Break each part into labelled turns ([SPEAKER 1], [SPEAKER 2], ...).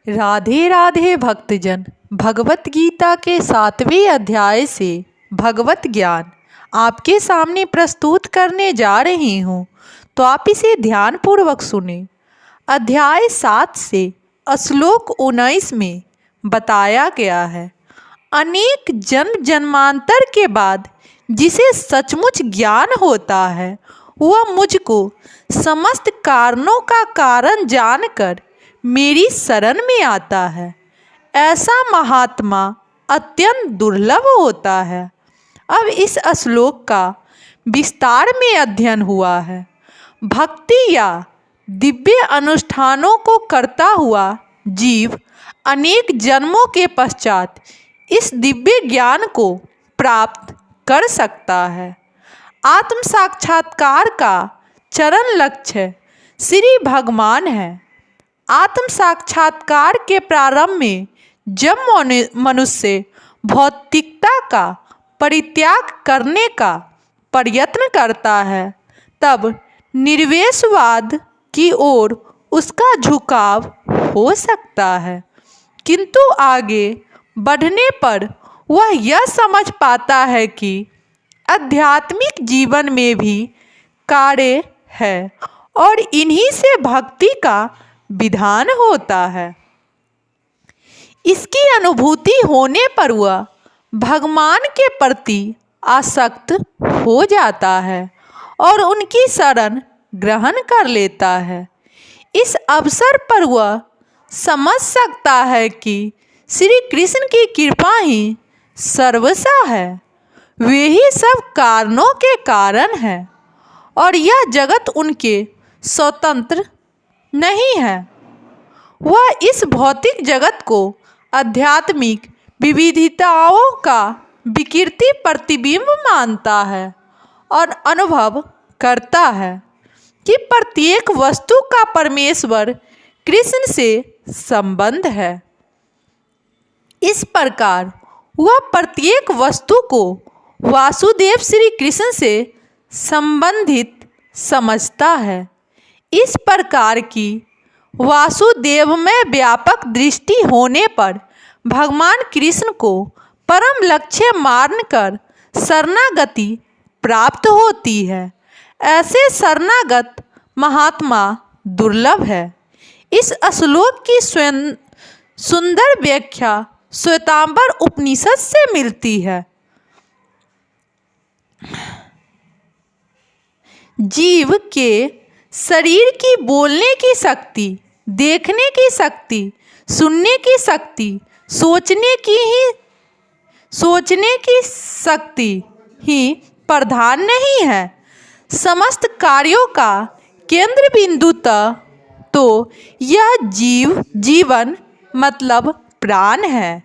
[SPEAKER 1] राधे राधे भक्तजन, भगवत गीता के 7वें अध्याय से भगवत ज्ञान आपके सामने प्रस्तुत करने जा रही हूँ, तो आप इसे ध्यानपूर्वक सुने। अध्याय 7 से श्लोक 19 में बताया गया है, अनेक जन्म जन्मांतर के बाद जिसे सचमुच ज्ञान होता है वह मुझको समस्त कारणों का कारण जानकर मेरी शरण में आता है। ऐसा महात्मा अत्यंत दुर्लभ होता है। अब इस श्लोक का विस्तार में अध्ययन हुआ है। भक्ति या दिव्य अनुष्ठानों को करता हुआ जीव अनेक जन्मों के पश्चात इस दिव्य ज्ञान को प्राप्त कर सकता है। आत्म साक्षात्कार का चरण लक्ष्य श्री भगवान है। आत्म साक्षात्कार के प्रारंभ में जब मनुष्य भौतिकता का परित्याग करने का प्रयत्न करता है, तब निर्वेशवाद की ओर उसका झुकाव हो सकता है, किंतु आगे बढ़ने पर वह यह समझ पाता है कि आध्यात्मिक जीवन में भी कार्य है और इन्हीं से भक्ति का विधान होता है। इसकी अनुभूति होने पर वह भगवान के प्रति आसक्त हो जाता है और उनकी शरण ग्रहण कर लेता है। इस अवसर पर वह समझ सकता है कि श्री कृष्ण की कृपा ही सर्वस्व है, वे ही सब कारणों के कारण हैं और यह जगत उनके स्वतंत्र नहीं है। वह इस भौतिक जगत को आध्यात्मिक विविधताओं का विकृति प्रतिबिंब मानता है और अनुभव करता है कि प्रत्येक वस्तु का परमेश्वर कृष्ण से संबंध है। इस प्रकार वह प्रत्येक वस्तु को वासुदेव श्री कृष्ण से संबंधित समझता है। इस प्रकार की वासुदेव में व्यापक दृष्टि होने पर भगवान कृष्ण को परम लक्ष्य मानकर शरणागति प्राप्त होती है। ऐसे शरणागत महात्मा दुर्लभ है। इस श्लोक की सुंदर व्याख्या श्वेतांबर उपनिषद से मिलती है। जीव के शरीर की बोलने की शक्ति, देखने की शक्ति, सुनने की शक्ति, सोचने की शक्ति ही प्रधान नहीं है। समस्त कार्यों का केंद्र बिंदु तो यह जीवन मतलब प्राण है।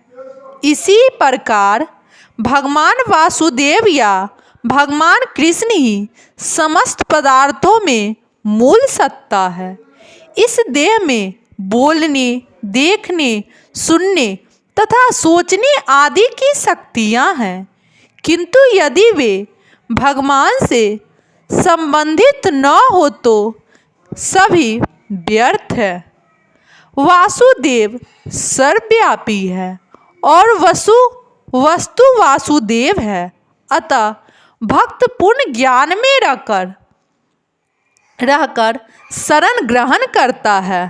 [SPEAKER 1] इसी प्रकार भगवान वासुदेव या भगवान कृष्ण ही समस्त पदार्थों में मूल सत्ता है। इस देह में बोलने, देखने, सुनने तथा सोचने आदि की शक्तियाँ हैं, किंतु यदि वे भगवान से संबंधित न हो तो सभी व्यर्थ है। वासुदेव सर्वव्यापी है और वस्तु वासुदेव है। अतः भक्त पूर्ण ज्ञान में रहकर शरण ग्रहण करता है।